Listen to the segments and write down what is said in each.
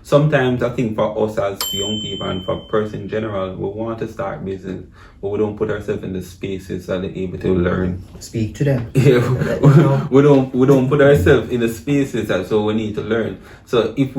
sometimes I think for us as young people and for person in general, we want to start business, but we don't put ourselves in the spaces that they're able to learn. Speak to them. Yeah, we don't put ourselves in the spaces that so we need to learn. So if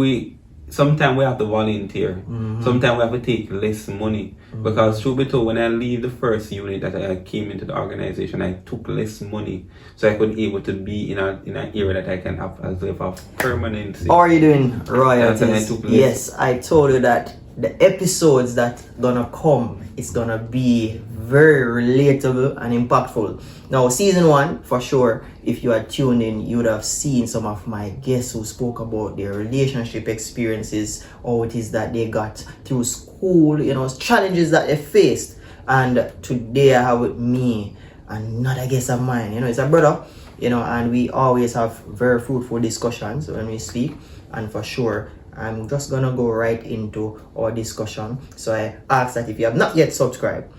sometimes we have to volunteer. Sometimes we have to take less money. Because truth be told, when I leave the first unit that I came into the organization, I took less money. So I could be able to be in an area that I can have as if of permanency. How are you doing, Royalties? I yes, I told you that the episodes that gonna come, it's gonna be very relatable and impactful. Now, season 1, for sure, if you are tuned in, you would have seen some of my guests who spoke about their relationship experiences, how it is that they got through school, challenges that they faced. And today I have with me another guest of mine, it's a brother, and we always have very fruitful discussions when we speak. And for sure, I'm just gonna go right into our discussion. So I ask that if you have not yet subscribed,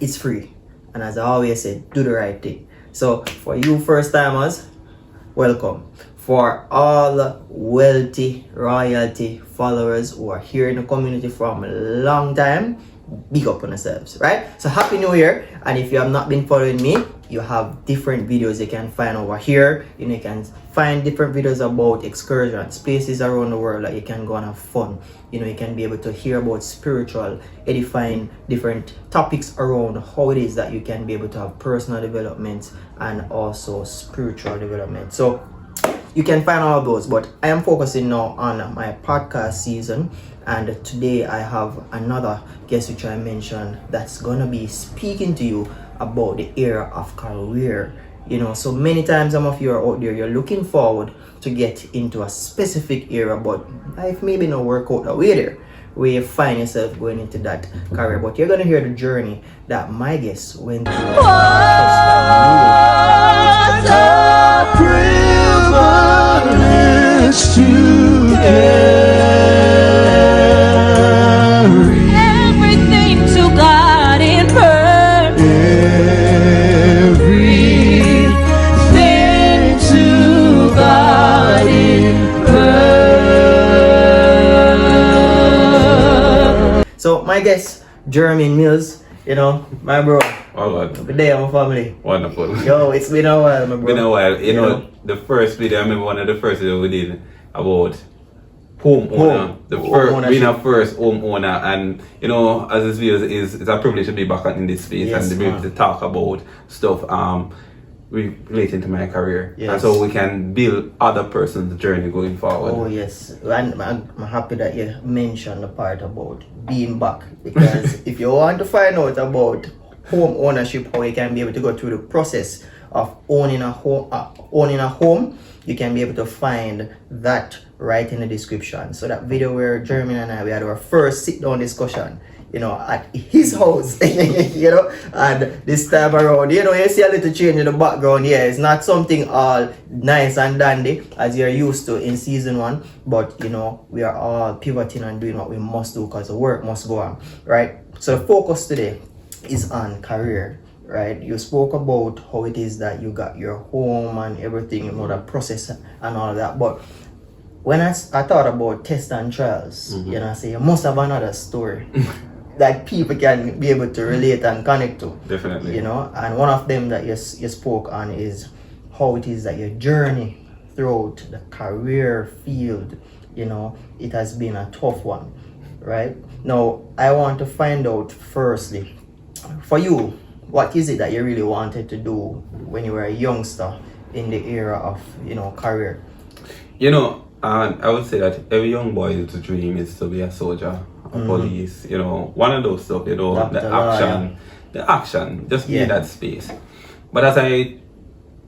it's free. And as I always say, do the right thing. So for you first timers, welcome. For all wealthy royalty followers who are here in the community from a long time, big up on yourselves, right? So happy new year. And if you have not been following me, you have different videos you can find over here. You can find different videos about excursions, places around the world that you can go and have fun. You can be able to hear about spiritual, edifying different topics around how it is that you can be able to have personal development and also spiritual development. So you can find all of those, but I am focusing now on my podcast season. And today I have another guest which I mentioned that's gonna be speaking to you about the area of career. So many times some of you are out there, you're looking forward to get into a specific area, but life maybe not work out the way there where you find yourself going into that career. But you're gonna hear the journey that my guest went through. What a privilege to carry everything to God in prayer. Everything to God in prayer. So my guest, Jermaine Mills, my bro. All right. Good day, my family. Wonderful. Yo, it's been a while, my bro. Been a while. You know, the first video, I remember one of the first videos we did about home owner. Being a first home owner. And, as this video is, it's a privilege to be back in this space, yes, and to be able to talk about stuff relating to my career. Yes. And so we can build other person's journey going forward. Oh, yes. And I'm happy that you mentioned the part about being back. Because if you want to find out about home ownership, how you can be able to go through the process of owning a home, you can be able to find that right in the description. So that video where Jermaine and I, we had our first sit-down discussion, at his house, and this time around, you see a little change in the background. Yeah, it's not something all nice and dandy as you're used to in season 1, but we are all pivoting and doing what we must do because the work must go on, right? So the focus today is on career, right? You spoke about how it is that you got your home and everything, the process and all of that. But when I thought about tests and trials, I say you must have another story that people can be able to relate and connect to. Definitely. And one of them that you spoke on is how it is that your journey throughout the career field, it has been a tough one, right? Now, I want to find out firstly, for you, what is it that you really wanted to do when you were a youngster in the era of, career? I would say that every young boy's dream is to be a soldier, a police, one of those stuff, the action, just be in that space. But as I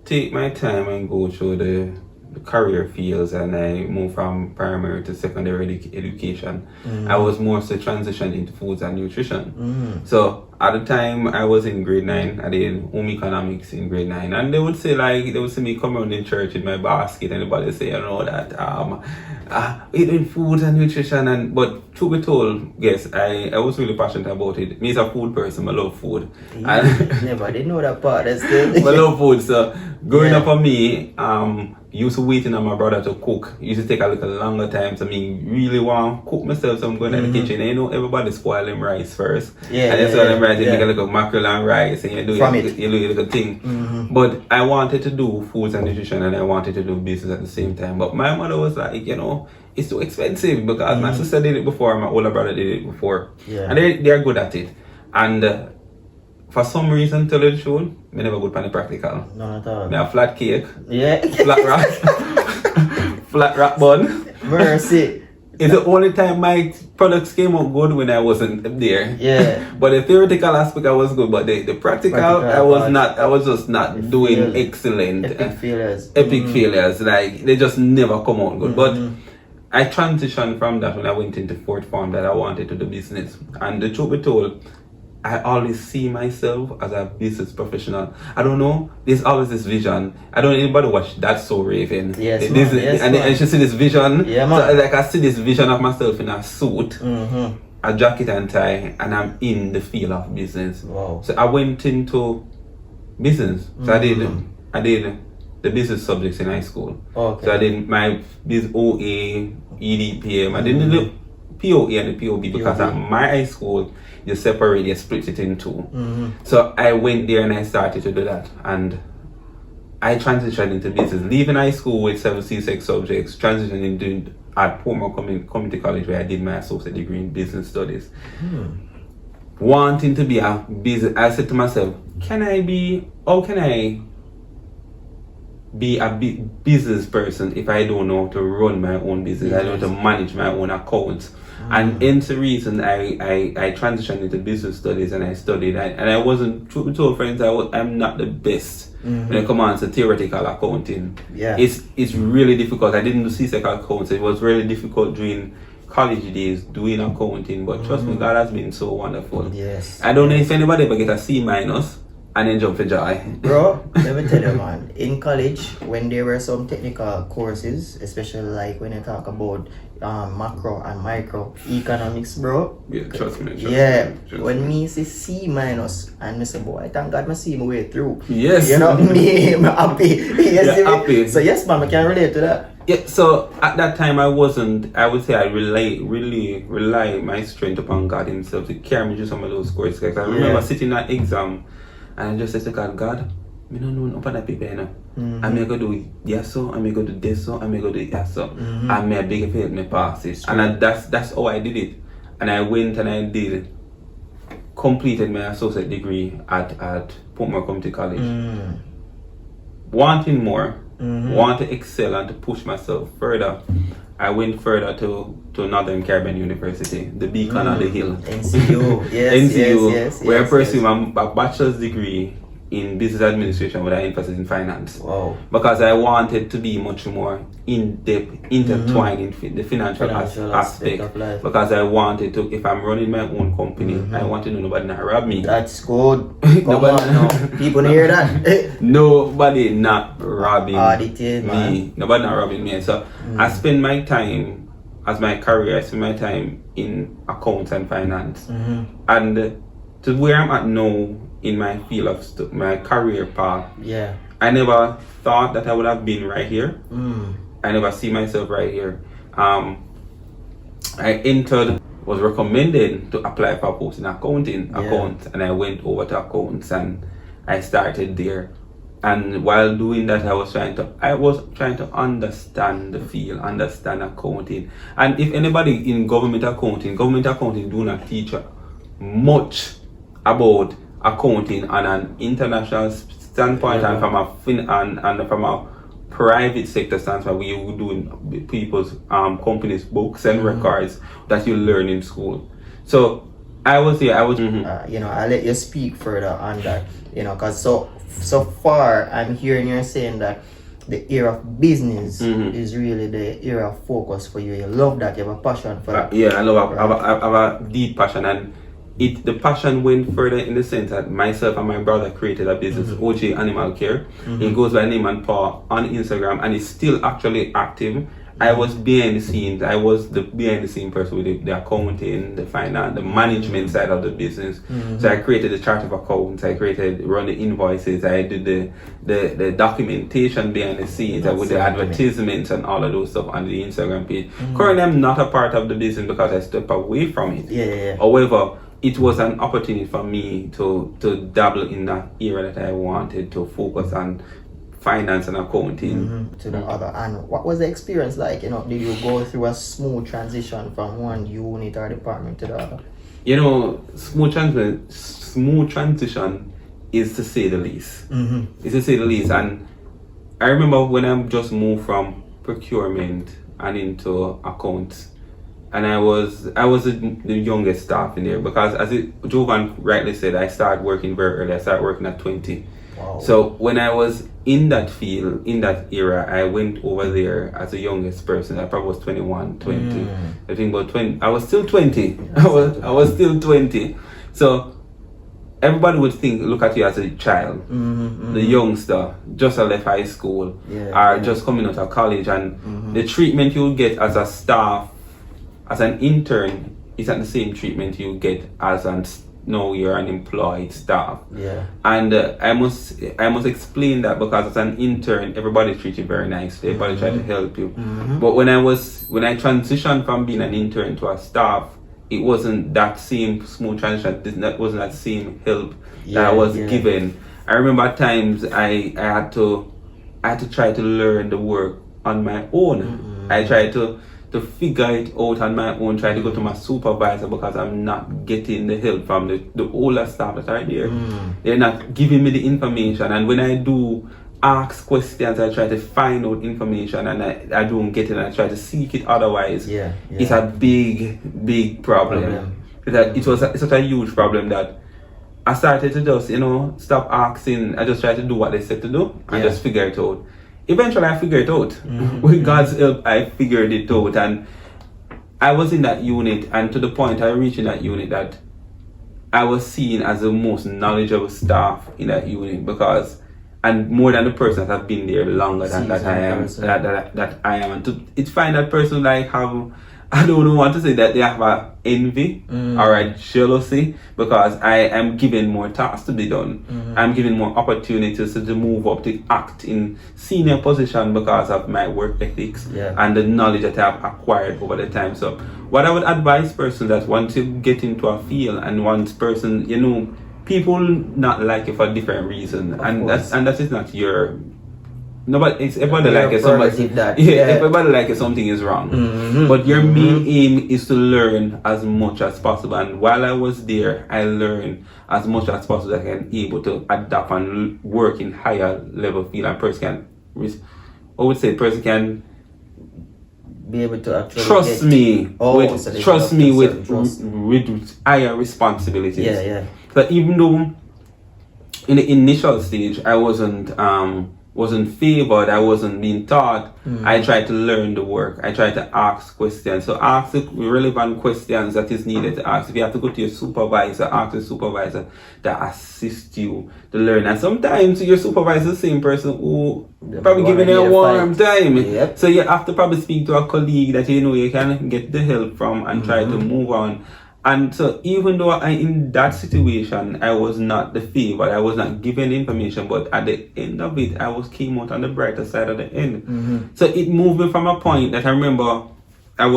take my time and go through the career fields and I move from primary to secondary education, I was more so transitioned into foods and nutrition. So at the time I was in grade 9, I did home economics in grade 9, and they would see me come around in church with my basket, and everybody say, that we doing foods and nutrition, but to be told, yes, I was really passionate about it. Me as a food person, I love food. Never did know that part. That's good. I love food, so growing up for me, used to waiting on my brother to cook. It used to take a little longer time. So me really want to cook myself. So I'm going to the kitchen. And you know, everybody spoil them rice first. Yeah, and then spoil them rice, you yeah. make a little mackerel and rice, and you do your little thing. But I wanted to do foods and nutrition, and I wanted to do business at the same time. But my mother was like, you know, it's too expensive because my sister did it before, my older brother did it before. Yeah. And they are good at it. And for some reason, tell you the truth, I never good on the practical. No, at all. Me a flat cake, Yeah. flat rock, flat rock bun. Mercy. It's the only time my products came out good when I wasn't there. Yeah. But the theoretical aspect I was good, but the practical I was just not doing excellent. Epic failures. Epic failures. Like they just never come out good. But I transitioned from that when I went into fourth form that I wanted to do business. And the truth be told, I always see myself as a business professional. I don't know. There's always this vision. I don't know anybody watch That's So Raven. Yes, and she see this vision. Yeah, man. So, like I see this vision of myself in a suit, a jacket and tie, and I'm in the field of business. Wow. So I went into business. So I did the business subjects in high school. Okay. So I did my biz OA, EDPM. I didn't do POA and the POB because at my high school, you separate, you split it in two. So I went there and I started to do that. And I transitioned into business. Leaving high school with 7 C6 subjects, transitioning into at Portmore Community College where I did my associate degree in business studies. Wanting to be a business, I said to myself, how can I be a business person if I don't know how to run my own business? I don't know how to manage my own accounts. And hence the reason I transitioned into business studies and I studied. And I wasn't, truth be told, friends, I'm not the best when it comes to theoretical accounting. Yeah. It's really difficult. I didn't do C-Sec accounts. It was really difficult during college days doing accounting. But trust me, God has been so wonderful. Yes. I don't know if anybody ever get a C- and then jump for joy. Bro, let me tell you, man. In college, when there were some technical courses, especially like when you talk about macro and micro economics, bro. Yeah, trust me. When me say C minus, and me say, boy, thank God I see my way through. Yes. You know, I'm happy. Yes, yeah, happy. So yes, man, I can relate to that. Yeah, so at that time I would say I really rely my strength upon God himself to carry me through some of those courses. Like I remember sitting at exam and I just said to God, I don't know about that paper, you know. I'm going to do yes so, I'm going to do this so, I'm going to do yes so. And may I beg if you help me pass it. And that's how I did it. And I went and I completed my associate degree at Portmore Community College. Wanting more, want to excel and to push myself further, I went further to Northern Caribbean University, the beacon on the hill. NCU, yes, where I pursued a bachelor's degree in business administration with an emphasis in finance. Wow. Because I wanted to be much more in-depth, intertwined in the financial aspect of life. Because I wanted to, if I'm running my own company, I want to know nobody not rob me. That's good. Come on now. People hear that. Nobody not robbing Audited, me. Man. Nobody not robbing me. So I spend my time, as my career, I spend my time in accounts and finance. And to where I'm at now in my field of my career path, I never thought that I would have been right here. I never see myself right here. I was recommended to apply for a post in accounting, and I went over to accounts and I started there. And while doing that, I was trying to understand the field, understand accounting. And if anybody in government accounting do not teach much about accounting on an international standpoint and from a private sector standpoint, where you're doing people's companies' books and records that you learn in school. So I was here. I'll let you speak further on that. Because so far I'm hearing you saying that the area of business is really the area of focus for you. You love that. You have a passion for that. Yeah, I love. I have a deep passion, and the passion went further in the sense that myself and my brother created a business, OJ Animal Care. It goes by name and paw on Instagram, and it's still actually active. I was behind the scenes. I was the behind the scene person with the accounting, the finance, the management side of the business. So I created the chart of accounts. I run the invoices. I did the documentation behind the scenes. I would the advertisements and all of those stuff on the Instagram page. Currently, I'm not a part of the business because I stepped away from it. However, it was an opportunity for me to dabble in that area that I wanted to focus on finance and accounting. To the other. And what was the experience like? Did you go through a smooth transition from one unit or department to the other? Smooth transition is to say the least. Is to say the least. And I remember when I just moved from procurement and into accounts. And I was the youngest staff in there because, as Jovan rightly said, I started working very early. I started working at 20. Wow. So when I was in that field, in that era, I went over there as the youngest person. I probably was 21, 20. I think about 20. I was still 20. I was still 20. So everybody would look at you as a child, the youngster, just left high school, or just coming out of college, and the treatment you get as a staff, as an intern, is not the same treatment you get as you're an employed staff. And I must explain that because as an intern, everybody treats you very nicely. Everybody try to help you. But when I transitioned from being an intern to a staff, it wasn't that same smooth transition. That wasn't that same help that I was given. I remember at times I had to try to learn the work on my own. I tried to figure it out on my own, try to go to my supervisor because I'm not getting the help from the older staff that are there. They're not giving me the information, and when I do ask questions, I try to find out information and I don't get it, and I try to seek it otherwise. It's a big problem. It's such a huge problem that I started to just, stop asking. I just try to do what they said to do and just figure it out. Eventually I figured it out. With God's help, I figured it out, and I was in that unit, and to the point I reached in that unit that I was seen as the most knowledgeable staff in that unit, and more than the person that have been there longer than that I am. That I am. And it's fine that person I don't want to say that they have a envy or a jealousy, because I am given more tasks to be done. I'm given more opportunities to move up, to act in senior position because of my work ethics and the knowledge that I've acquired over the time. So what I would advise persons that once you get into a field, and once person, people not like you for a different reason, and that is not your. Nobody, it's everybody like it. Everybody like it. Something is wrong. But your main aim is to learn as much as possible. And while I was there, I learned as much as possible. I can able to adapt and work in higher level field. And person can be able to actually trust me with higher responsibilities. But even though in the initial stage I wasn't favored, I wasn't being taught, I tried to learn the work. I tried to ask questions. So ask the relevant questions that is needed to ask. If you have to go to your supervisor, ask the supervisor to assist you to learn. And sometimes your supervisor is the same person who probably giving you a warm time. So you have to probably speak to a colleague that you can get the help from and try to move on. And so even though in that situation, I was not the favored, I was not given information, but at the end of it, came out on the brighter side of the end. So it moved me from a point that I remember I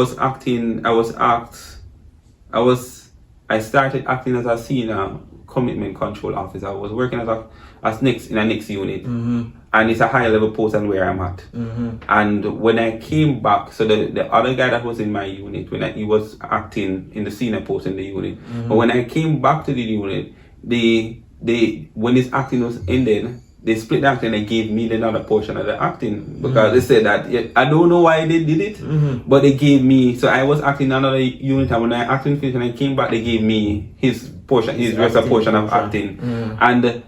started acting as a senior commitment control officer. I was working in a next unit, and it's a higher level post than where I'm at. And when I came back, so the other guy that was in my unit, he was acting in the senior post in the unit. But when I came back to the unit, when his acting was ended, they split the acting and they gave me another portion of the acting, because they said that I don't know why they did it, but they gave me. So I was acting in another unit, and when I acting finished and I came back, they gave me his rest portion of acting, and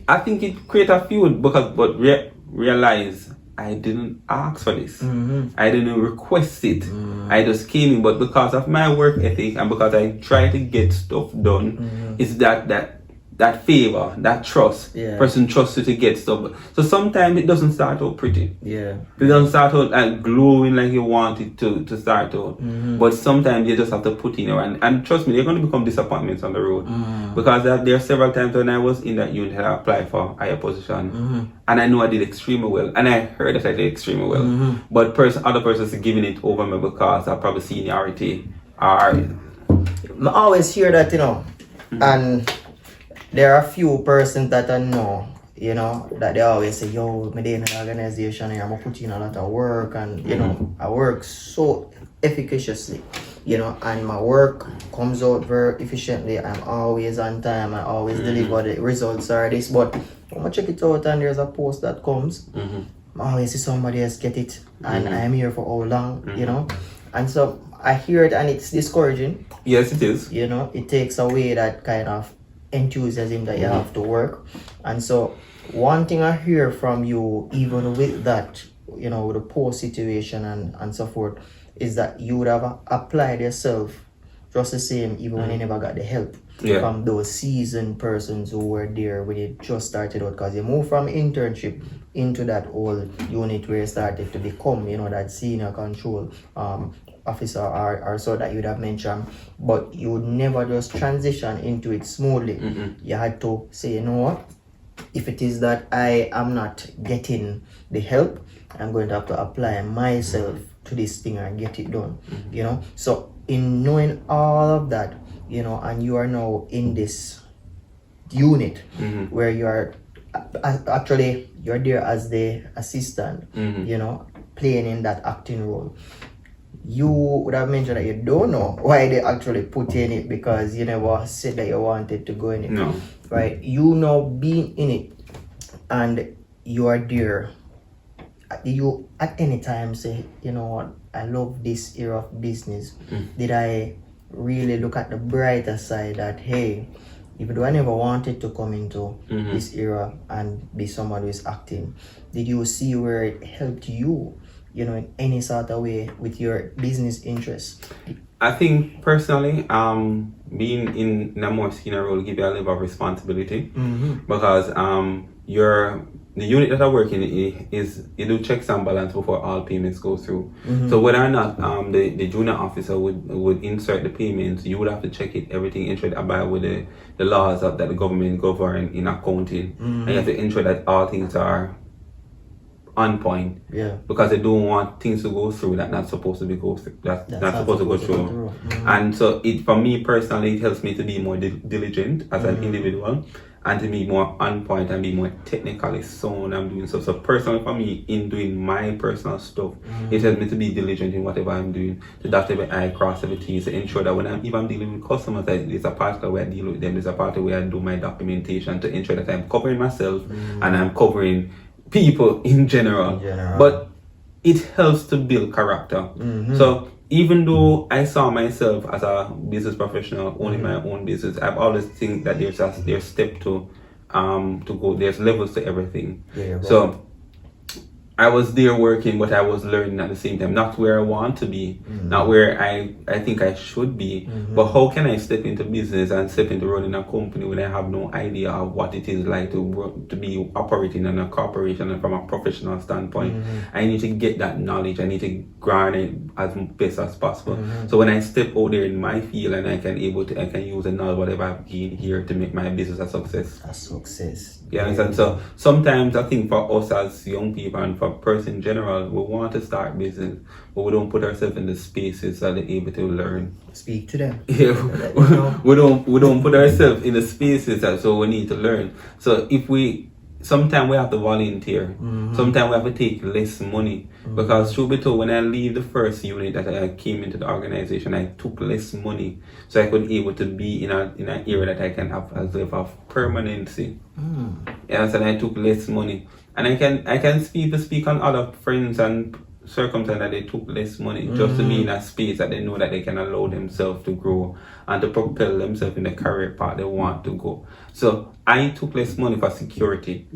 I think it created a feud but realize I didn't ask for this. I didn't request it. I just came in, but because of my work ethic and because I try to get stuff done, it's that that favor, that trust. Yeah. Person trusts you to get stuff. So sometimes it doesn't start out pretty. Yeah. It doesn't start out like glowing like you want it to start out. But sometimes you just have to put in and trust me, they're going to become disappointments on the road. Because there are several times when I was in that unit, I applied for a higher position. And I know I did extremely well. And I heard that I did extremely well. But other persons are giving it over me because of probably seniority. I always hear that, you know. And there are a few persons that I know, you know, that they always say, yo, me in an organization here, I'm put in a lot of work, and you know, I work so efficaciously, you know, and my work comes out very efficiently. I'm always on time, I always deliver the results or this, but when I check it out and there's a post that comes, I always see somebody else get it, and I'm here for how long, you know, and so I hear it and it's discouraging. Yes, it is. You know, it takes away that kind of enthusiasm that you have to work. And so one thing I hear from you, even with that, you know, with the poor situation and so forth, is that you would have applied yourself just the same even when you never got the help from those seasoned persons who were there when you just started out, because you moved from internship into that old unit where you started to become, you know, that senior control officer or so that you'd have mentioned, but you would never just transition into it smoothly. You had to say, you know what, if it is that I am not getting the help, I'm going to have to apply myself to this thing and get it done, you know. So in knowing all of that, you know, and you are now in this unit where you are actually you're there as the assistant, you know, playing in that acting role. You would have mentioned that you don't know why they actually put in it, because you never said that you wanted to go in it. No. Right? You know, being in it and you are there, you at any time say, you know what, I love this era of business. Did I really look at the brighter side that, hey, even though I never wanted to come into this era and be someone who is acting, did you see where it helped you, you know, in any sort of way with your business interests? I think personally, being in a more senior role give you a level of responsibility, because the unit that I work in is you do checks and balance before all payments go through. So whether or not the junior officer would insert the payments, you would have to check it, everything, ensure that abide with the laws that the government govern in accounting, and you have to ensure that all things are on point, because they don't want things to go through that not supposed to be go through. That's not supposed to go through. And so for me personally, it helps me to be more diligent as an individual, and to be more on point and be more technically sound and doing stuff. So personally for me, in doing my personal stuff, it helps me to be diligent in whatever I'm doing, to dot every I, cross every T, to ensure that when I'm dealing with customers, there's a part where I deal with them, there's a part where I do my documentation, to ensure that I'm covering myself and I'm covering people in general. But it helps to build character. So even though I saw myself as a business professional owning my own business, I've always think that there's step to go, there's levels to everything. So I was there working, but I was learning at the same time. Not where I want to be, not where I think I should be, but how can I step into business and step into running a company when I have no idea of what it is like to be operating in a corporation, and from a professional standpoint. I need to get that knowledge. I need to garner it as best as possible. So when I step out there in my field, and I can use the knowledge, whatever I've gained here, to make my business a success. Yeah, and so sometimes I think for us as young people and for person in general, we want to start business, but we don't put ourselves in the spaces that they're able to learn. Speak to them. Yeah, we don't put ourselves in the spaces that so we need to learn. So sometimes we have to volunteer. Sometimes we have to take less money, because truth be told, when I leave the first unit that I came into the organization, I took less money, so I could be able to be in an area that I can have a level of permanency. Yeah, so I took less money, and I can speak on other friends and circumstances that they took less money just to be in a space that they know that they can allow themselves to grow and to propel themselves in the career path they want to go. So I took less money for security.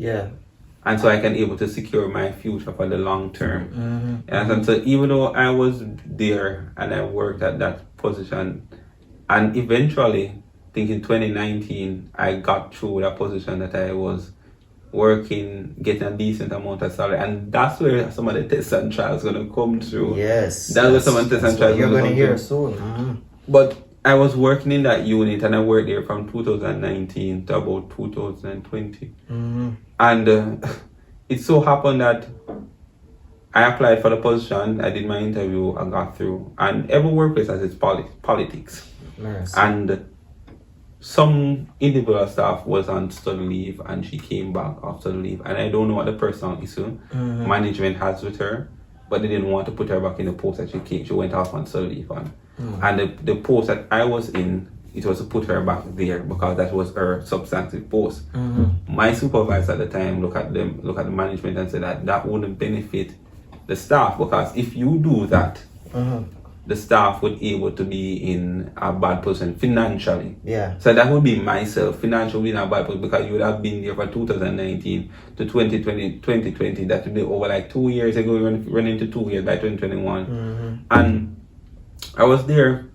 And so I can able to secure my future for the long term. And so even though I was there and I worked at that position, and eventually think in 2019, I got through that position that I was working, getting a decent amount of salary, and that's where some of the tests and trials going to come through. Yes. That's where some of the tests and trials you're going to hear through. soon. But I was working in that unit, and I worked there from 2019 to about 2020. And it so happened that I applied for the position, I did my interview, I got through. And every workplace has its politics. Nice. And some individual staff was on study leave, and she came back after the leave. And I don't know what the personal issue management has with her, but they didn't want to put her back in the post that she came. She went off on study leave. And the post that I was in, it was to put her back there because that was her substantive post. My supervisor at the time looked at the management and said that wouldn't benefit the staff, because if you do that, the staff would be able to be in a bad position financially. Yeah. So that would be myself, financially in a bad position, because you would have been there for 2019 to 2020. That would be over like 2 years ago. We run into 2 years by 2021. And I was there,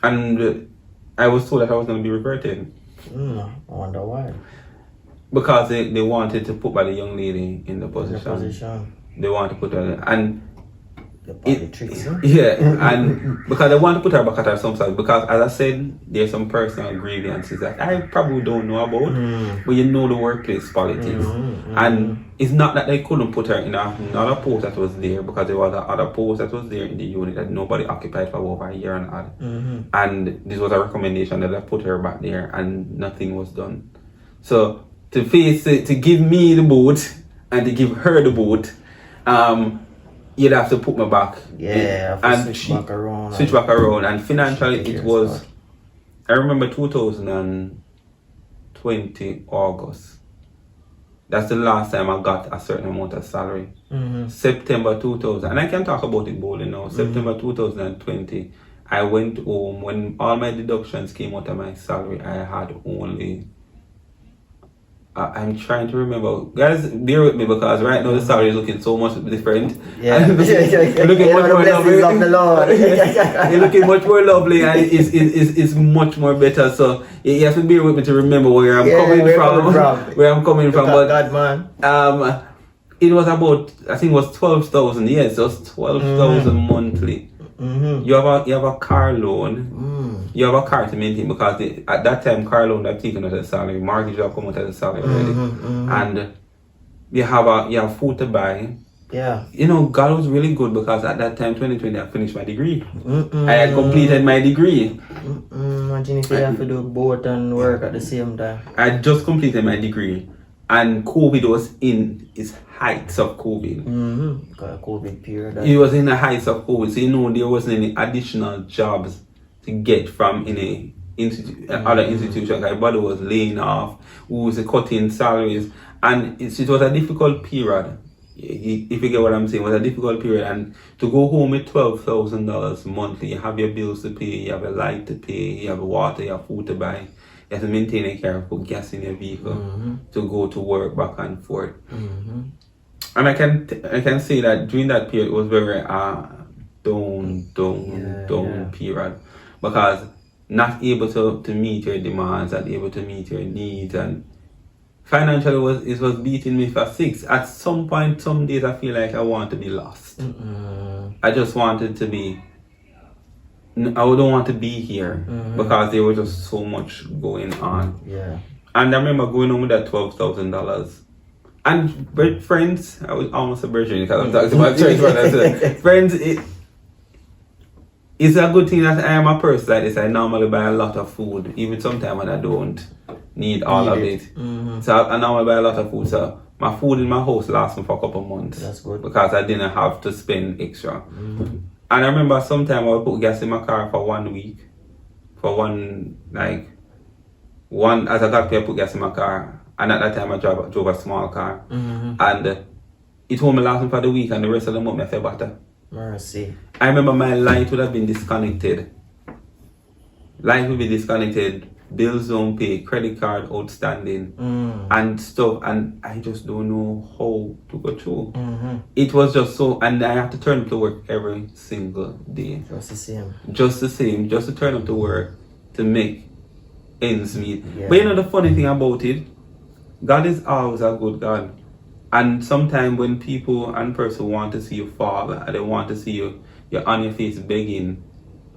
and I was told that I was going to be reverted. I wonder why. Because they wanted to put by the young lady in the position. They want to put her, and and because they want to put her back at her some side, because as I said, there's some personal grievances that I probably don't know about, but you know the workplace politics. And it's not that they couldn't put her in another post that was there, because there was another post that was there in the unit that nobody occupied for over a year and a half. And this was a recommendation that I put her back there, and nothing was done. So to give me the boat and to give her the boat, you'd have to put me back. And switch back around. And financially it was, I remember 2020 August. That's the last time I got a certain amount of salary. September 2000, and I can talk about it boldly now. September 2020, I went home. When all my deductions came out of my salary, I had only, I'm trying to remember. Guys, bear with me, because right now the salary is looking so much different. You're looking much more lovely. You're looking much more lovely, and it's much more better. So you have to bear with me to remember where I'm coming from. Where I'm coming from. But God, man. It was about, I think it was 12,000. Yes, it was 12,000 monthly. You have a car loan. You have a car to maintain, because at that time car loan have taken out of the salary, mortgage have come out of the salary already, and you have food to buy. You know, God was really good, because at that time 2020 I finished my degree. I had completed my degree. Imagine if you have to do both and work at the same time. I had just completed my degree, and COVID was in its heights of COVID. COVID period. It was in the heights of COVID, so you know there wasn't any additional jobs to get from in other institutions. Everybody was laying off, who was cutting salaries, and it was a difficult period. If you get what I'm saying, it was a difficult period. And to go home with $12,000 monthly, you have your bills to pay, you have a light to pay, you have water, you have food to buy, you have to maintain a car, put gas in your vehicle to go to work back and forth. And I can say that during that period it was very down period, because not able to meet your demands, not able to meet your needs, and financially it was beating me for 6. At some point, some days I feel like I want to be lost. I just wanted to be, I don't want to be here, because there was just so much going on. And I remember going home with that $12,000. And friends, I was almost a virgin because I'm talking about church. Friends, it's a good thing that I am a person like this. I normally buy a lot of food, even sometimes when I don't need all of it. So I normally buy a lot of food. So my food in my house lasts me for a couple of months. That's good. Because I didn't have to spend extra. And I remember sometimes I would put gas in my car for 1 week. As I got paid, I put gas in my car. And at that time I drove a small car. And it only lasted me for the week, and the rest of the month I felt better. Mercy. I remember my light would have been disconnected. Light would be disconnected, bills don't pay, credit card outstanding, and stuff, and I just don't know how to go through. It was just so, and I have to turn up to work every single day. Just the same. Just to turn up to work to make ends meet. Yeah. But you know the funny thing about it, God is always a good God. And sometimes when people and person want to see you fall and they want to see you're on your face begging,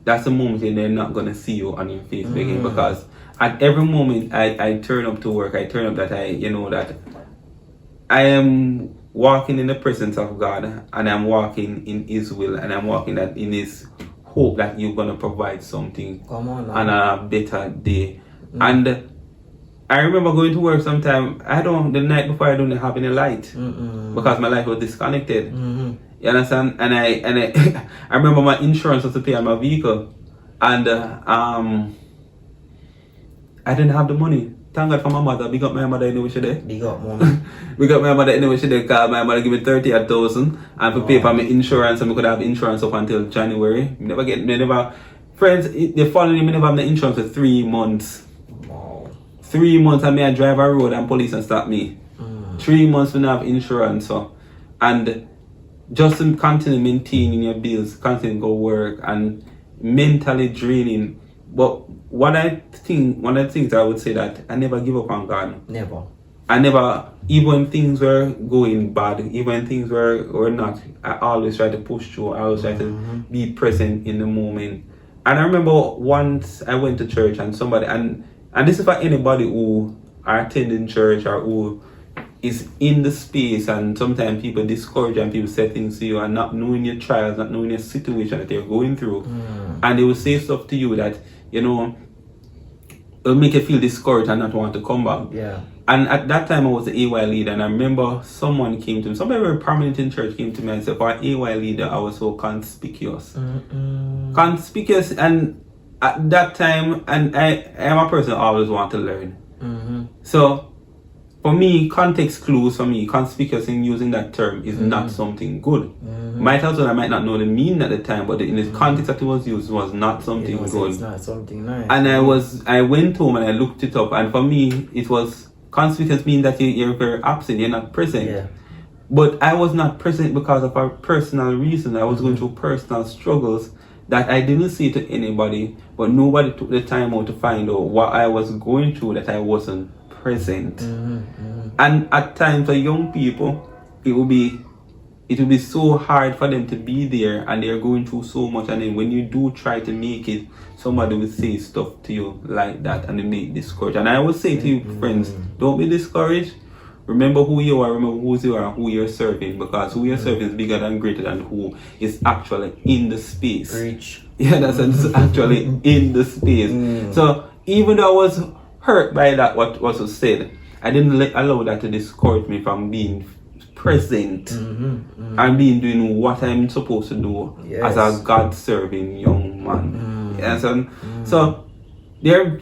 that's the moment when they're not gonna see you on your face begging, because at every moment I turn up to work, I turn up that that I am walking in the presence of God, and I'm walking in His will, and I'm walking that in His hope that you're gonna provide something on a better day. And I remember going to work sometime. The night before I don't have any light because my light was disconnected. You understand? And I I remember my insurance was to pay on my vehicle, and I didn't have the money. Thank God for my mother. Big up my mother anyway she there. Big up, mom. Big up my mother anyway she there, because my mother give me 38,000 and to pay for my insurance, and we could have insurance up until January. Friends, they following me, never have the insurance for 3 months. 3 months and I drive a road and police and stop me. 3 months we don't have insurance, so and just to continue maintaining your bills, continue go work, and mentally draining. But one of the things I would say that I never give up on God. Never. I never, even when things were going bad, even when things were not, I always try to push through. I always try to be present in the moment. And I remember once I went to church and somebody, and this is for anybody who are attending church or who is in the space, and sometimes people discourage and people say things to you and not knowing your trials, not knowing your situation that you're going through. And they will say stuff to you that, it'll make you feel discouraged and not want to come back. Yeah. And at that time I was the AY leader, and I remember someone came to me, somebody very prominent in church came to me and said, for an AY leader, I was so conspicuous. Conspicuous, and at that time, and I am a person who always want to learn. So for me, context clues for me, conspicuous in using that term is not something good. Might also I might not know the meaning at the time, but in the context that it was used was not something good. It's not something nice. And I went home and I looked it up, and for me it was conspicuous mean that you're very absent, you're not present. Yeah. But I was not present because of a personal reason. I was going through personal struggles that I didn't say to anybody, but nobody took the time out to find out what I was going through, that I wasn't present. And at times for young people, it will be so hard for them to be there, and they're going through so much, and then when you do try to make it, somebody will say stuff to you like that and they make discouraged. And I will say to you, friends, don't be discouraged. Remember who you are, remember who you are and who you're serving, because who you're serving is bigger than greater than who is actually in the space. Preach. Yeah, that's actually in the space. So even though I was hurt by that, what was said, I didn't allow that to discourage me from being present and doing what I'm supposed to do as a God-serving young man. So there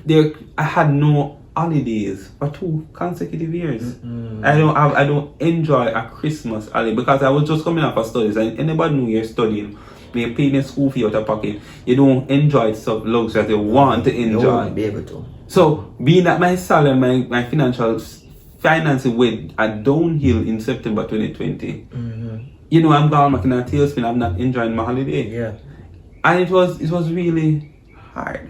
I had no holidays for 2 consecutive years. I don't enjoy a Christmas holiday because I was just coming out for studies, and anybody know you're studying, you're paying your school fee out of pocket, you don't enjoy stuff luxury that you want to enjoy. You won't be able to. So being that my salary and my finances went downhill in September 2020, I'm gone back in a tailspin. I'm not enjoying my holiday. Yeah. And it was really hard.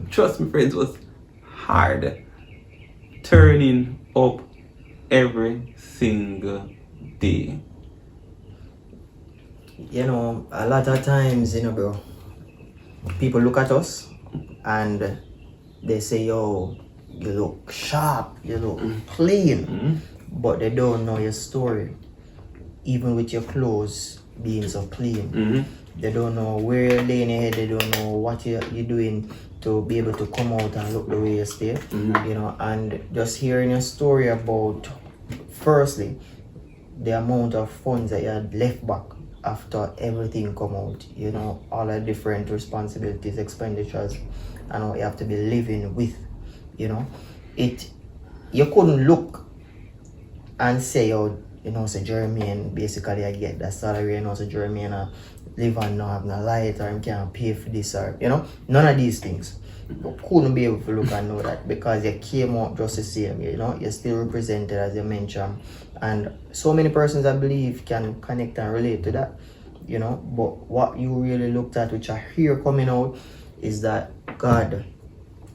Trust me, friends, it was hard. Turning up every single day. A lot of times, bro, people look at us and they say, yo, you look sharp, you look clean, but they don't know your story. Even with your clothes being so clean, they don't know where you're laying your head, they don't know what you're doing to be able to come out and look the way you stay. And just hearing your story about, firstly, the amount of funds that you had left back after everything come out, all the different responsibilities, expenditures, and what you have to be living with, you couldn't look and say, say Jermaine, basically I get that salary, say Jermaine I live and not have no light, or I can't pay for this, or none of these things. You couldn't be able to look and know that, because you came out just the same, you're still represented as you mentioned, and so many persons I believe can connect and relate to that, but what you really looked at, which I hear coming out, is that God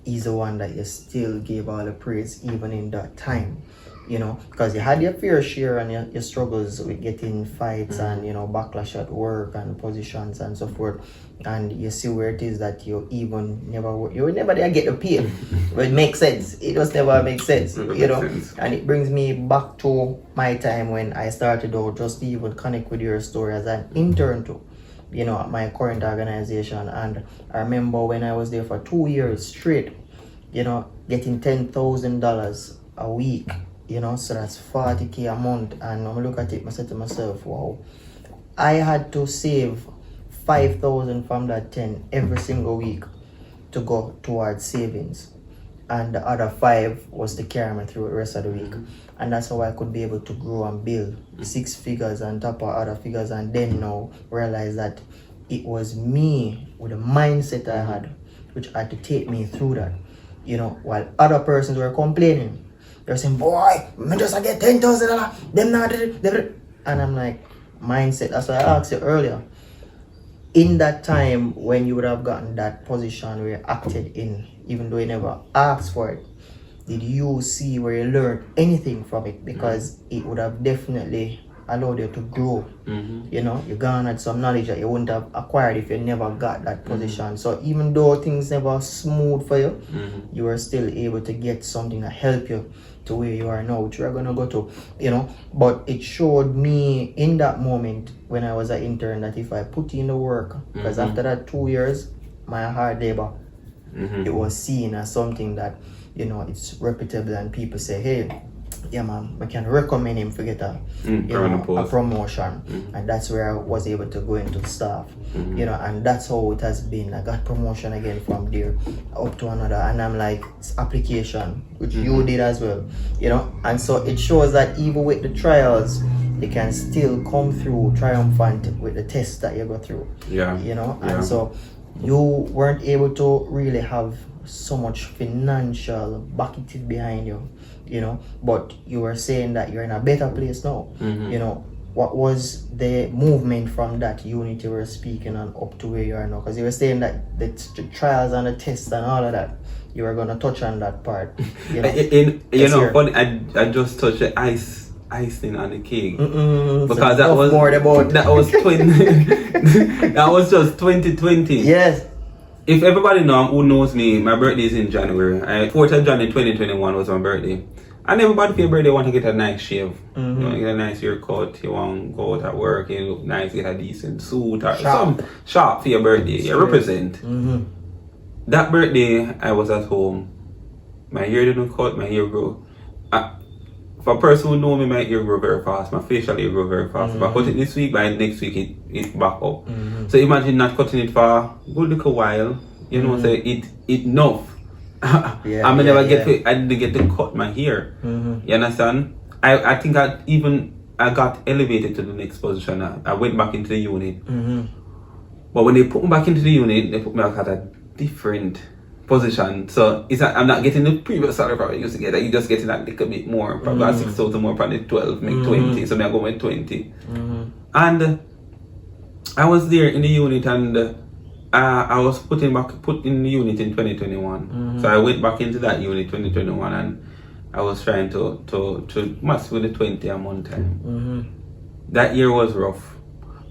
He's the one that you still gave all the praise even in that time. You know, because you had your fair share and your struggles with getting fights and, you know, backlash at work and positions and so forth. And you see where it is that you will never there get the pay. But it makes sense. It just never makes sense, you know. And it brings me back to my time when I started out, just to even connect with your story as an intern too, you know, at my current organization. And I remember when I was there for 2 years straight, you know, getting $10,000 a week. You know, so that's 40K a month. And when I look at it, I said to myself, wow, I had to save 5,000 from that 10 every single week to go towards savings. And the other 5 was to carry me through the rest of the week. And that's how I could be able to grow and build 6 figures on top of other figures. And then now realize that it was me with the mindset I had, which had to take me through that. You know, while other persons were complaining. They're saying, boy, I just get $10,000. Them not did it. And I'm like, mindset. That's why I asked you earlier. In that time when you would have gotten that position where you acted in, even though you never asked for it, did you see where you learned anything from it? Because it would have definitely allowed you to grow. You know, you garnered some knowledge that you wouldn't have acquired if you never got that position. So even though things never smooth for you, you were still able to get something that helped you to where you are now, which you're gonna go to, you know. But it showed me in that moment when I was an intern that if I put in the work, because after that 2 years, my hard labor, it was seen as something that, you know, it's reputable and people say, hey, yeah man, we can recommend him to get a promotion. And that's where I was able to go into staff, you know, and that's how it has been. I got promotion again from there up to another, and I'm like, it's application, which you did as well, you know. And so it shows that even with the trials, you can still come through triumphant with the tests that you go through, you know. And so you weren't able to really have so much financial backing behind you, you know, but you were saying that you're in a better place now. You know, what was the movement from that unit you were speaking on up to where you are now? Because you were saying that the trials and the tests and all of that, you were going to touch on that part, you know. Funny, I just touched the icing on the cake, because that was more about that was 20 that was just 2020. Yes. If everybody who knows me, my birthday is in January. 4th of January 2021 was my birthday. And everybody for your birthday want to get a nice shave. You want to get a nice haircut, you want to go out at work, you look nice, get a decent suit or some shop for your birthday. You represent. That birthday, I was at home. My hair didn't cut, my hair grew. For a person who know me, my hair grow very fast. My facial hair grow very fast. If I cut it this week, by next week it back up. So imagine not cutting it for a good little while. You know, say it enough. I didn't get to cut my hair. You understand? I think I got elevated to the next position. I went back into the unit. But when they put me back into the unit, they put me back at a different position. So I'm not getting the previous salary probably used to get. You just getting that little bit more, probably 6,000 more, probably 12, make 20. So I go with 20. And I was there in the unit, and I was put in the unit in 2021. So I went back into that unit 2021, and I was trying to mess with the 20 a month time. That year was rough.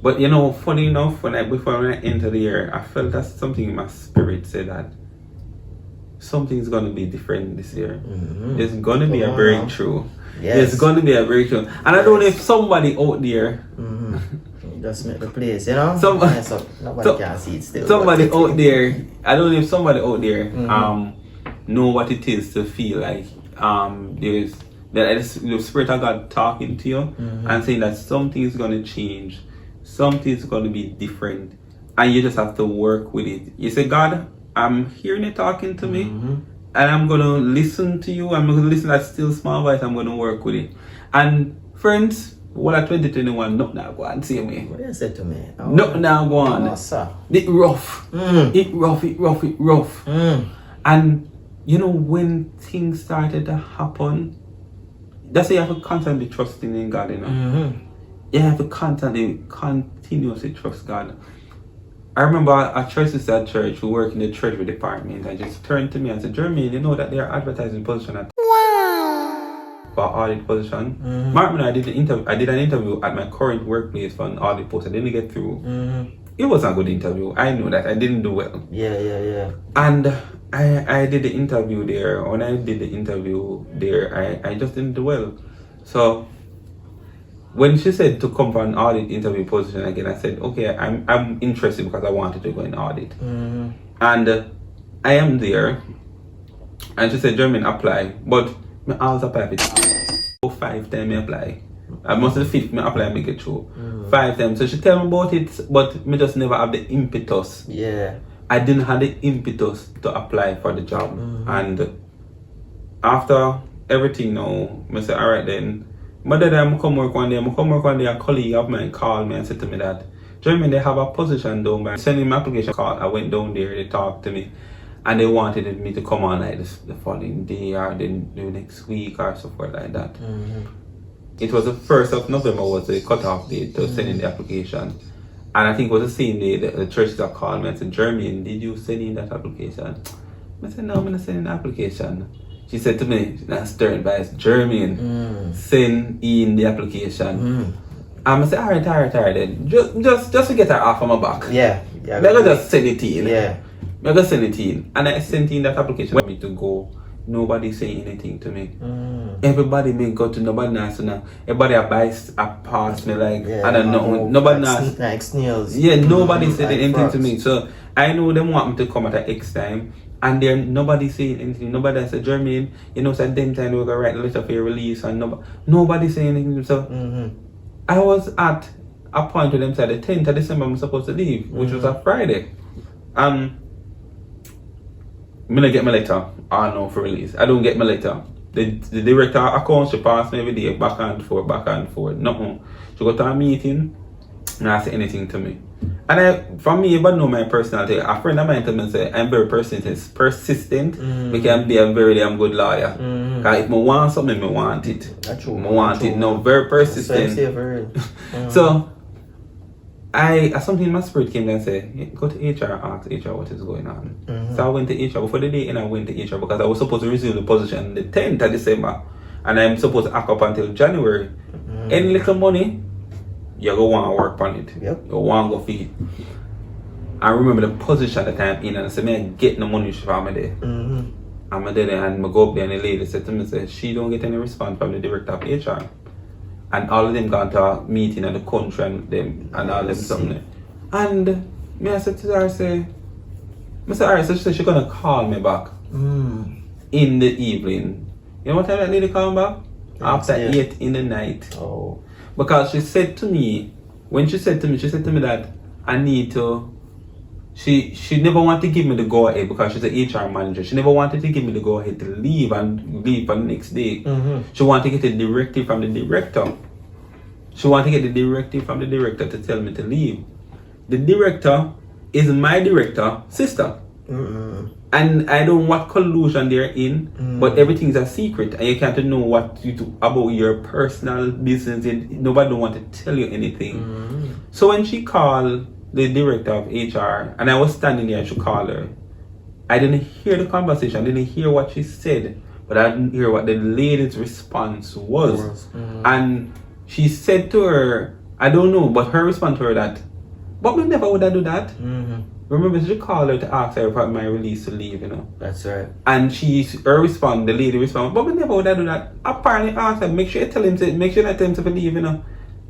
But you know, funny enough, before I entered the year, I felt that something in my spirit said that something's gonna be different this year. There's gonna be a breakthrough. There's gonna be a breakthrough. And I don't know if somebody out there just make the place, you know? Nobody can see it still. Somebody out there, I don't know if somebody out there know what it is to feel like there's the Spirit of God talking to you and saying that something is gonna change, something is gonna be different, and you just have to work with it. You say, God, I'm hearing you talking to me, and I'm going to listen to you. I'm going to listen to that still small voice. I'm going to work with it. And friends, what at 2021, nothing now go on, see me. What you said to me? Nothing now go on. It rough. It rough. And you know, when things started to happen, that's why you have to constantly be trusting in God, you know. You have to continuously trust God. I remember a church sister at church who worked in the treasury department and just turned to me and said, Jermaine, you know that they are advertising position at for audit position. Mark, I did an interview at my current workplace for an audit post. I didn't get through. It was a good interview. I know that I didn't do well. Yeah. And I did the interview there. When I did the interview there, I just didn't do well. So when she said to come for an audit interview position again, I said, okay, I'm interested because I wanted to go in audit. And I am there. And she said, Jermaine, apply. But I always apply for 5 times I apply. I must have the 5th I apply and make it through. 5 times. So she tell me about it, but me just never have the impetus. Yeah. I didn't have the impetus to apply for the job. And after everything now, I said, alright then. But then I come work one day, a colleague of mine called me and said to me that, Jermaine, they have a position down by sending my application call. I went down there, they talked to me, and they wanted me to come on like the following day or the next week or something like that. It was the 1st of November was the cutoff date to send in the application. And I think it was the same day the church that called me and said, Jermaine, did you send in that application? I said, no, I'm going to send in the application. She said to me, that's stern advice, Jermaine, send in the application. I said, alright then. Just to get her off of my back. Yeah. I'm going to just send it in. Yeah. I'm going to send it in. And I sent in that application for me to go. Nobody saying anything to me. Everybody may go to nobody nice now. Everybody pass me like I don't know. Nobody nice. Like snails. Yeah, nobody said like anything frogs. to me. So I know them want me to come at an X time. And then nobody saying anything. Nobody said, Jermaine, you know, so them time we're gonna write a letter for your release and nobody saying anything. So I was at a point where them said the 10th of December I'm supposed to leave, which was a Friday. I'm gonna get my letter. I know for release. I don't get my letter. The director account, she passed me every day back and forth. Nothing. She go to a meeting and not say anything to me. And for me, if I know my personality, a friend of mine told me say I'm very persistent. Because I'm be a very damn good lawyer. Because if I want something, I want it. That's true. I want it. No, very persistent. So something in my spirit came and said, go to HR and ask HR what is going on. So I went to HR before the day and I went to HR because I was supposed to resume the position the 10th of December and I'm supposed to act up until January. Any little money, you go want to work on it. Yep. You want to go feed. I remember the position that I'm in and I said, man, get no money from me there. I'm there and I go up there and the lady said to me, she don't get any response from the director of HR. And all of them gone to a meeting in the country and them and all them something. And me I said to her, I said, alright, so she said she's gonna call me back in the evening. You know what time that lady called me back? After 8 in the night. Oh. Because she said to me that I need to she never wanted to give me the go ahead because she's an HR manager. She never wanted to give me the go ahead to leave and leave for the next day. She wanted to get a directive from the director. She wanted to get the directive from the director to tell me to leave. The director is my director sister. And I don't know what collusion they're in, but everything's a secret and you can't know what you do about your personal business. Nobody don't want to tell you anything. So when she called the director of HR and I was standing there and she called her, I didn't hear the conversation, I didn't hear what she said, but I didn't hear what the lady's response was. And she said to her, I don't know, but her response to her that, but me never would I do that. Remember, she called her to ask her about my release to leave, you know. That's right. And the lady responded, but me never would I do that. Apparently asked her, make sure you tell him to leave, you know.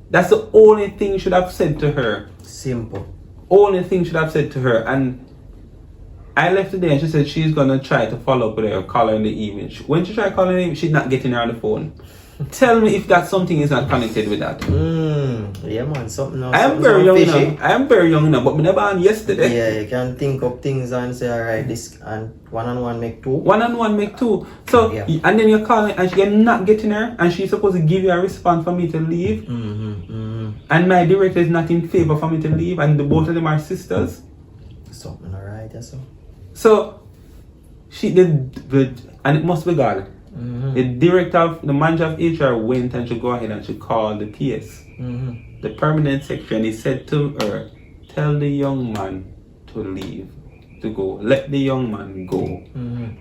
That's the only thing you should have said to her. Simple. Only thing you should have said to her. And I left today and she said she's gonna try to follow up with her, call her in the evening. When she tried calling her in the evening, she's not getting her on the phone. Tell me if that something is not connected with that. Yeah, man, something else. I am very young now, but me never on yesterday. Yeah, you can think of things and say, alright, this and one on one make two. One on one make two. So, and then you're calling and you're not getting her and she's supposed to give you a response for me to leave. And my director is not in favor for me to leave and both of them are sisters. Something alright, that's all. So, she did, and it must be God. The manager of HR went and she go ahead and she called the PS, the permanent secretary, and he said to her, tell the young man to leave, to go. Let the young man go.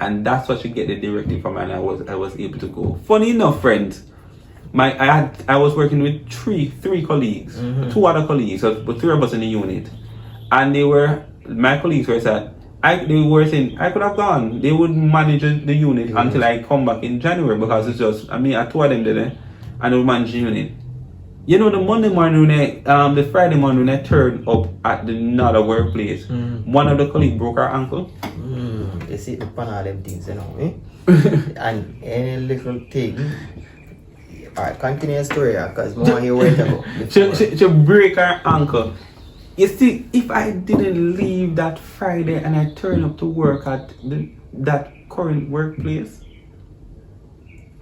And that's what you get the directive from, and I was able to go. Funny enough, friends, I was working with three colleagues, 2 other colleagues, but 3 of us in the unit. And my colleagues were said, they were saying I could have gone. They would manage the unit until I come back in January, because it's just, I 2 of them did it, and they would manage the unit. You know, the Monday morning, the Friday morning, when I turned up at another workplace, one of the colleagues broke her ankle. You see the pan all them things, you know, eh? And any little thing. Alright, continue your story, because more here wait ago. She break her ankle. You see, if I didn't leave that Friday and I turned up to work at that current workplace,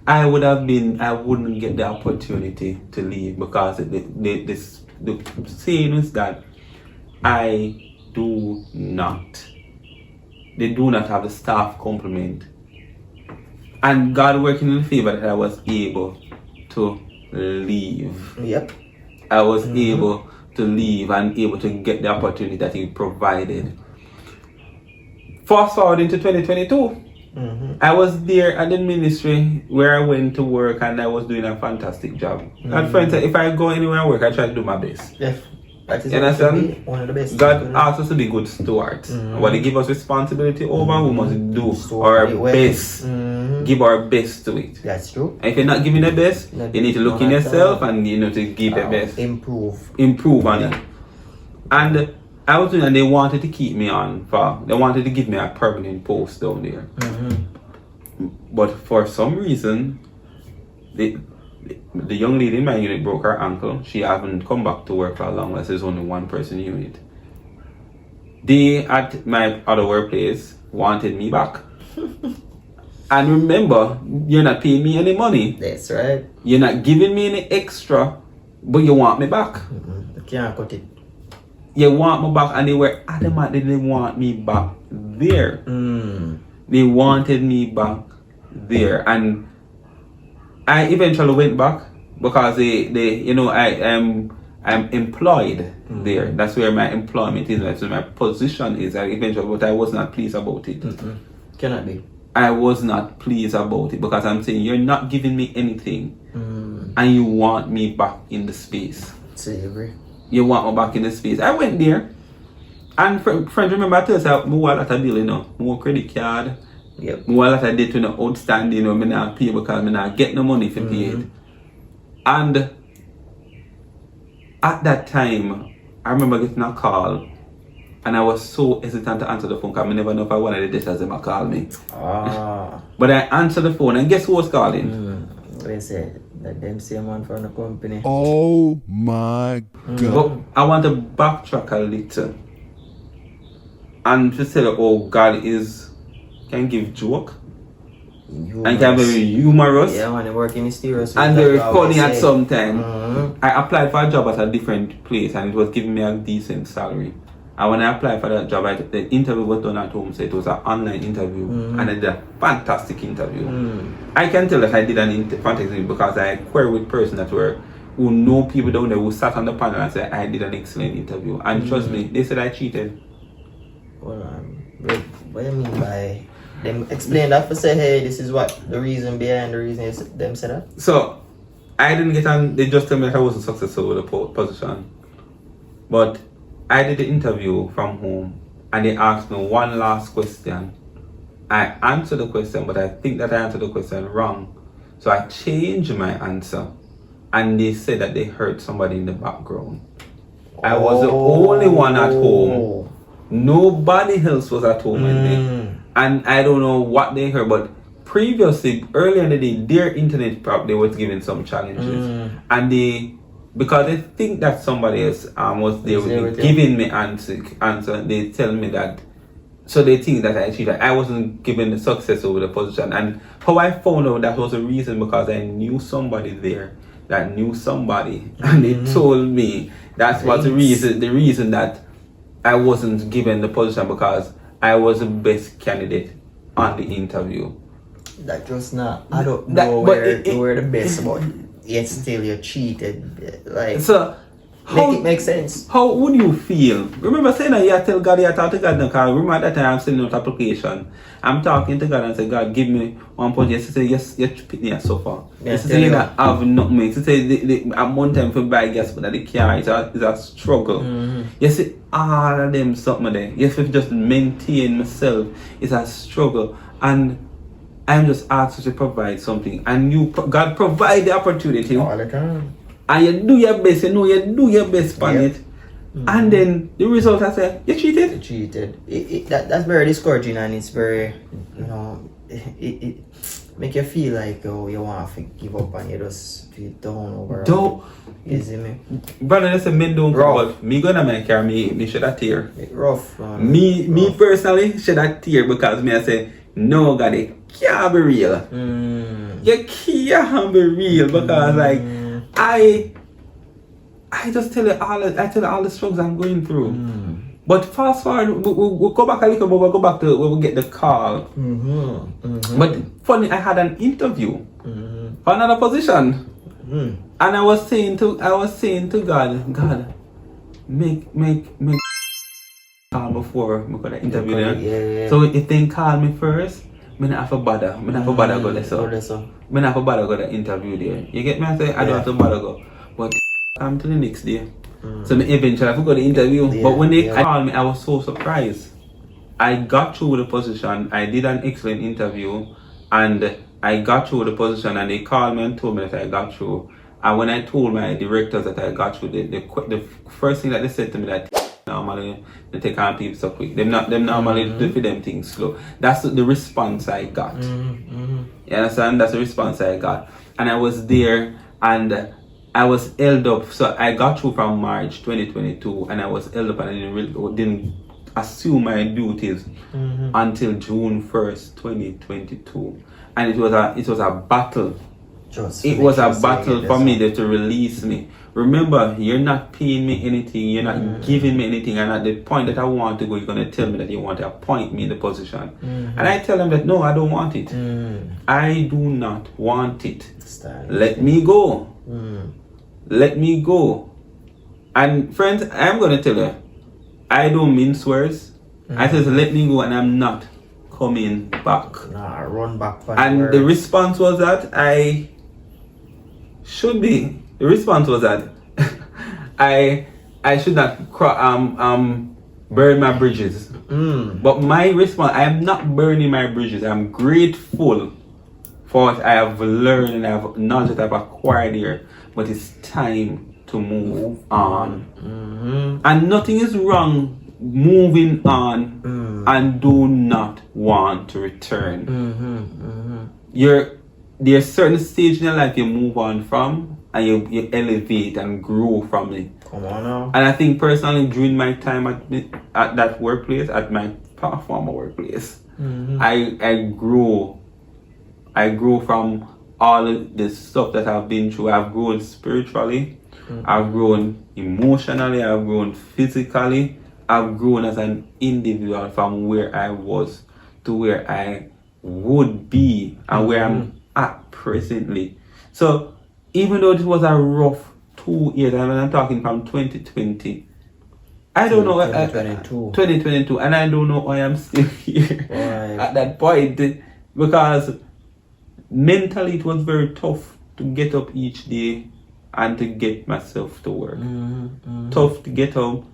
I wouldn't get the opportunity to leave, because the saying is that they do not have the staff complement. And God working in favor that I was able to leave. Yep. I was able to leave and able to get the opportunity that He provided. Fast forward into 2022. I was there at the ministry where I went to work, and I was doing a fantastic job. And friends, if I go anywhere I work, I try to do my best. Yeah. That is You understand? one of the best. God asks us to be good stewards. What He give us responsibility over, we must do our best. Give our best to it. That's true. And if you're not giving the best, you need to look in yourself and to give the best. Improve on it. And I was doing, and they wanted to keep me on they wanted to give me a permanent post down there. But for some reason, the young lady in my unit broke her ankle. She haven't come back to work for long, as there's only 1 person unit. They at my other workplace wanted me back. And remember, you're not paying me any money. That's right. You're not giving me any extra, but you want me back. You can't cut it. You want me back, and they were adamant they didn't want me back there. They wanted me back there, and I eventually went back, because I'm employed there. That's where my employment is. That's where my position is. But I was not pleased about it. Cannot be. I was not pleased about it, because I'm saying you're not giving me anything, and you want me back in the space. Slavery. You want me back in the space. I went there, and friends, remember I tell you, I more lot of bill, more credit card. Yep. More lot of debt, outstanding, me not pay because me not get no money for pay it. And at that time, I remember getting a call, and I was so hesitant to answer the phone, because I never know if I wanted the debtors to call me. But I answered the phone, and guess who was calling? They said that them same man from the company. Oh my God. But I want to backtrack a little and to say that, oh, God can give joke and can be humorous. Yeah, man, working mysterious. And very funny at some time. I applied for a job at a different place, and it was giving me a decent salary. And when I applied for that job, the interview was done at home, so it was an online interview, and I did a fantastic interview. I can tell that I did an fantastic interview because I queried with persons who know people down there who sat on the panel and said I did an excellent interview. And trust me, they said I cheated. Well, what do you mean by them explain that for say, hey, this is what the reason behind the reason is them said that? So I didn't get on, they just told me that I wasn't successful with the position. But I did the interview from home, and they asked me one last question. I answered the question, but I think that I answered the question wrong. So I changed my answer, and they said that they heard somebody in the background. I was the only one at home. Nobody else was at home with me. And I don't know what they heard, but previously, earlier in the day, their internet they was giving some challenges. And because they think that somebody else was there with me, giving me answer, they tell me that, so they think that I cheated. I wasn't given the success over the position. And how I found out that was a reason, because I knew somebody there that knew somebody, and they told me that was the reason that I wasn't given the position, because I was the best candidate on the interview. That just not, I don't know where the best about. Yet still you cheated. Like, so Make it make sense. How would you feel? Remember saying that you tell God, you talk to God in the car. Remember at that time I'm sending out application. I'm talking to God and say, God, give me 1 point. Yes, he say, yes, you pick me so far. Yes, he say, you don't have nothing. He say, at one time for buy gas, but the car is a struggle. You see, all of them something there. Yes, if just maintain myself, it's a struggle. And I'm just asked to provide something. And God provide the opportunity. All the time. And you do your best, you know, you do your best on it. And then the result, I say, you cheated. You cheated. That's very discouraging, and it's very, you know, it make you feel like you want to give up and you just feel down over. Don't. You see me? Brother, that's a men don't rough. But me gonna make care me should have tear. Rough. Me personally should have tear because me I say, no, God, it can't be real. You can't be real because like I just tell you all the struggles I'm going through. But fast forward, we'll go back a little bit, we'll go back to when we get the call. But funny, I had an interview for another position. And I was saying to God, make call before we got the interview there. Yeah. So if they call me first, I don't have to bother. I don't have to bother go there. So I don't have to bother go the interview there. You get me? I say I don't have to bother go. But come to the next day. So me eventually I forgot the interview. But when they called me, I was so surprised. I got through the position. I did an excellent interview, and I got through the position. And they called me and told me that I got through. And when I told my directors that I got through, the first thing that they said to me that normally they take on people so quick. Them normally do for them things slow. That's the response I got. You understand? That's the response I got. And I was there and I was held up. So I got through from March 2022 and I was held up and I didn't assume my duties until June 1st, 2022. And it was a battle. It was a battle for me to release me. Remember, you're not paying me anything, you're not giving me anything, and at the point that I want to go, you're going to tell me that you want to appoint me in the position. And I tell them that no, I don't want it. I do not want it. Let me go. Let me go. And friends, I'm going to tell you, I don't mean swears. I said let me go and I'm not coming back. Run back. And the response was that I should be. The response was that I should not burn my bridges. But my response, I am not burning my bridges. I'm grateful for what I have learned and knowledge that I've acquired here. But it's time to move on. And nothing is wrong moving on and do not want to return. There's certain stage in your life you move on from and you elevate and grow from it. Come on now. And I think personally during my time at that workplace, at my former workplace, I grew from all of the stuff that I've been through. I've grown spiritually, I've grown emotionally, I've grown physically, I've grown as an individual from where I was to where I would be and where I'm at presently. So even though it was a rough 2 years, I'm talking from 2020, I don't know 2022, and I don't know why I'm still here at that point, because mentally it was very tough to get up each day and to get myself to work. Tough to get up,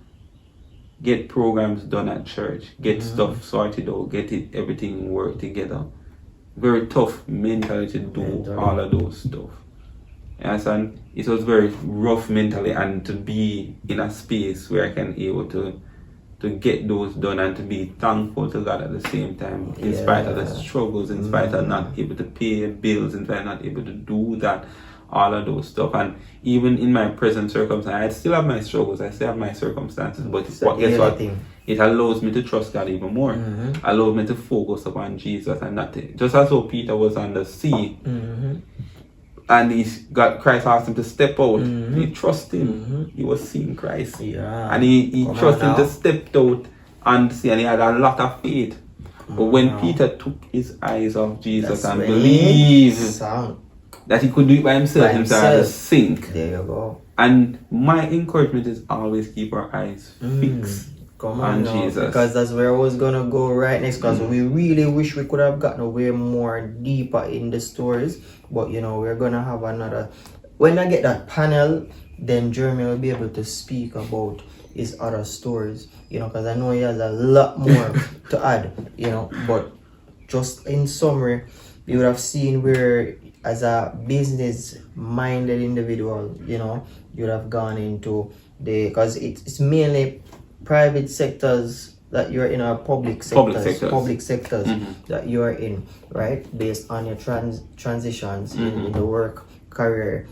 get programs done at church, get stuff sorted out, get everything work together. Very tough mentally to do all of those stuff. And it was very rough mentally, and to be in a space where I can able to get those done and to be thankful to God at the same time, in spite of the struggles, in spite of not able to pay bills, in spite of not able to do that, all of those stuff. And even in my present circumstance, I still have my struggles, I still have my circumstances, but guess what? It allows me to trust God even more. Allows me to focus upon Jesus and not just as though Peter was on the sea and Christ asked him to step out. He trusted him. He was seeing Christ. And he trusted him to step out on the sea, and he had a lot of faith. But when Peter took his eyes off Jesus and believed, that he could do it by himself. Himself had to sink. There you go. And my encouragement is always keep our eyes fixed on Jesus. Because that's where I was gonna go right next. Because we really wish we could have gotten way more deeper in the stories. But you know, we're gonna have another. When I get that panel, then Jeremy will be able to speak about his other stories. You know, because I know he has a lot more to add. You know, but just in summary, you would have seen where, as a business-minded individual, you know, you'd have gone into because it's mainly private sectors that you're in, or public sectors that you're in, right? Based on your transitions in the work career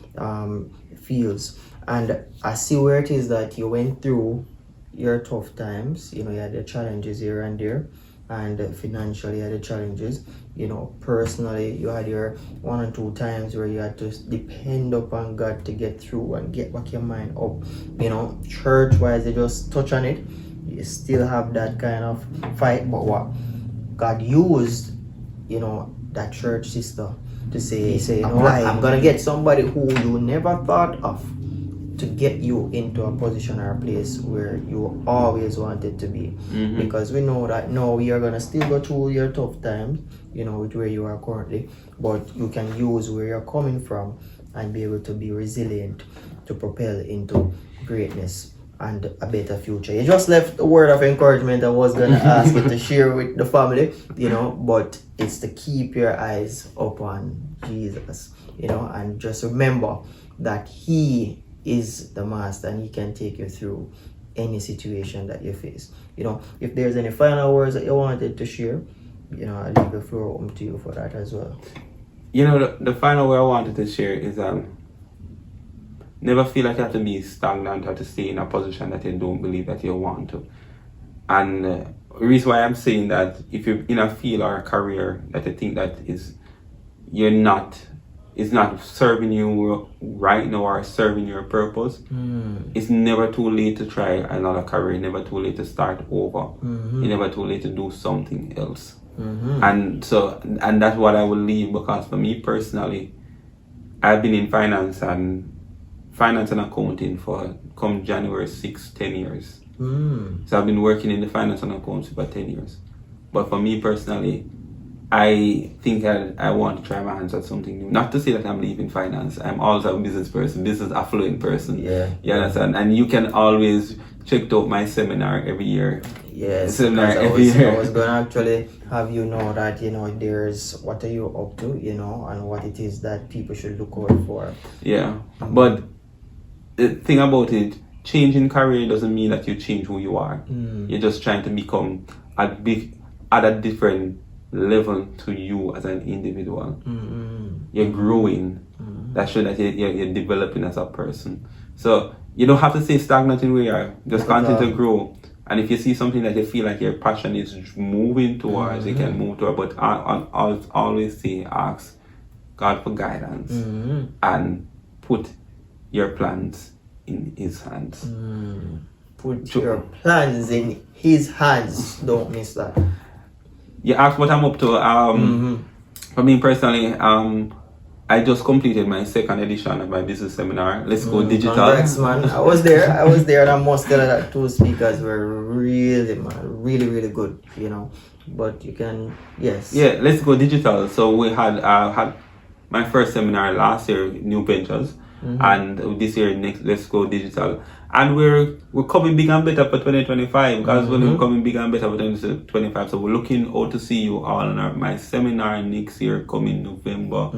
fields. And I see where it is that you went through your tough times. You know, you had the challenges here and there, and financially you had the challenges. You know, personally, you had your 1 or 2 times where you had to depend upon God to get through and get back your mind up. You know, church-wise, you just touch on it. You still have that kind of fight, but what God used, you know, that church sister to say, you know, I'm gonna get somebody who you never thought of to get you into a position or a place where you always wanted to be. Because we know that now you're gonna still go through your tough times, you know, with where you are currently, but you can use where you're coming from and be able to be resilient to propel into greatness and a better future. You just left a word of encouragement I was gonna ask you to share with the family, you know, but it's to keep your eyes upon Jesus, you know, and just remember that He is the master and He can take you through any situation that you face. You know, if there's any final words that you wanted to share, you know, I'll leave the floor open to you for that as well. You know, the final word I wanted to share is never feel like you have to be stagnant or to stay in a position that you don't believe that you want to. And the reason why I'm saying that, if you're in a field or a career that you think that is not serving you right now or serving your purpose, it's never too late to try another career, never too late to start over, it's never too late to do something else. And that's what I will leave, because for me personally, I've been in finance and accounting for come January 6, 10 years. So I've been working in the finance and accounting for 10 years. But for me personally, I think I want to try my hands at something new. Not to say that I'm leaving finance. I'm also a business person, business affluent person. Yeah. You understand? And you can always check out my seminar every year. Yes. I was going to actually have you know that, you know, there's what are you up to, you know, and what it is that people should look out for. Yeah. But the thing about it, changing career doesn't mean that you change who you are. You're just trying to become at a different level to you as an individual. You're growing. That shows that you're developing as a person. So you don't have to stay stagnant in where you are. Just continue to grow. And if you see something that you feel like your passion is moving towards, you can move toward. But I always say, ask God for guidance and put your plans in His hands. Put your plans in His hands. Don't miss that. You asked what I'm up to. For me personally, I just completed my 2nd edition of my business seminar. Let's go digital. Congrats, man. I was there, and I must tell you that 2 speakers were really good, you know. But you can, yes. Yeah, let's go digital. So we had my first seminar last year, New Ventures, and this year, next, let's go digital. And we're coming big and better for 2025, because we're coming big and better for 2025. So we're looking out to see you all on my seminar next year, coming November.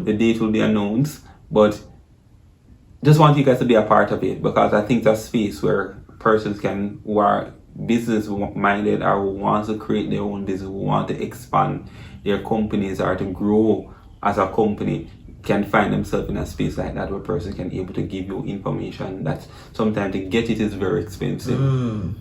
The date will be announced, but just want you guys to be a part of it, because I think that's a space where persons who are business minded or who want to create their own business, who want to expand their companies or to grow as a company, can find themselves in a space like that, where a person can be able to give you information that sometimes to get it is very expensive.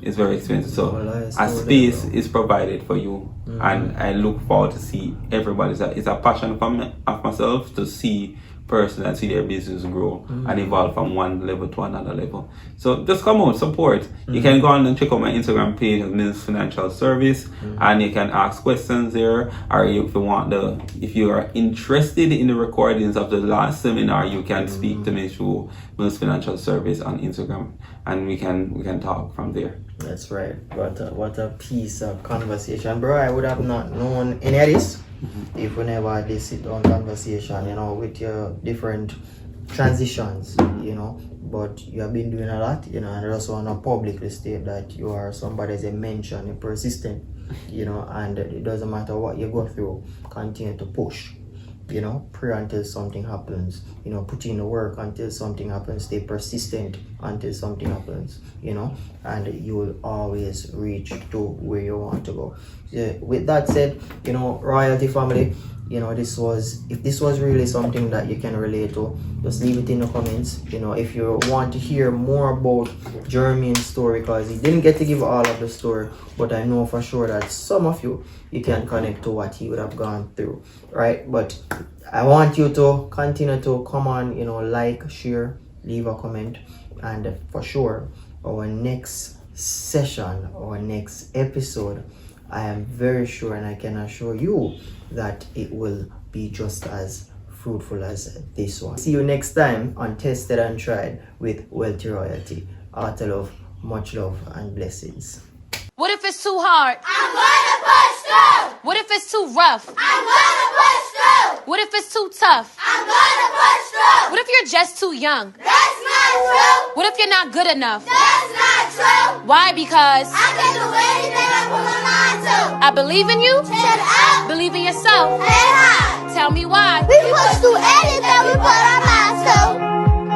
It's very expensive. So a space is provided for you, and I look forward to see everybody. It's a passion of myself to see person and see their business grow and evolve from one level to another level. So just come out, support. You can go on and check out my Instagram page, Mills Financial Service, and you can ask questions there. Or if you are interested in the recordings of the last seminar, you can speak to me through Mills Financial Service on Instagram, and we can talk from there. That's right. What a piece of conversation, bro. I would have not known any of this if we never had this sit down conversation, with your different transitions, But you have been doing a lot, and I also want to publicly state that you are somebody, as I mentioned, you're persistent, and it doesn't matter what you go through, continue to push. Pray until something happens, put in the work until something happens, stay persistent until something happens, and you will always reach to where you want to go. Yeah, with that said, Royalty family, if this was really something that you can relate to, just leave it in the comments. If you want to hear more about Jermaine's story, because he didn't get to give all of the story, but I know for sure that some of you can connect to what he would have gone through, right? But I want you to continue to come on, like, share, leave a comment, and for sure, our next session, our next episode, I am very sure and I can assure you that it will be just as fruitful as this one. See you next time on Tested and Tried with Wealthy Royalty. Out of love, much love and blessings. What if it's too hard? I'm gonna push through. What if it's too rough? I'm gonna push through. What if it's too tough? I'm gonna push through. What if you're just too young? That's not true. What if you're not good enough? That's not true. Why? Because I can do anything I put my mind to. I believe in you. Shut up. Believe in yourself. Hey, hi. Tell me why.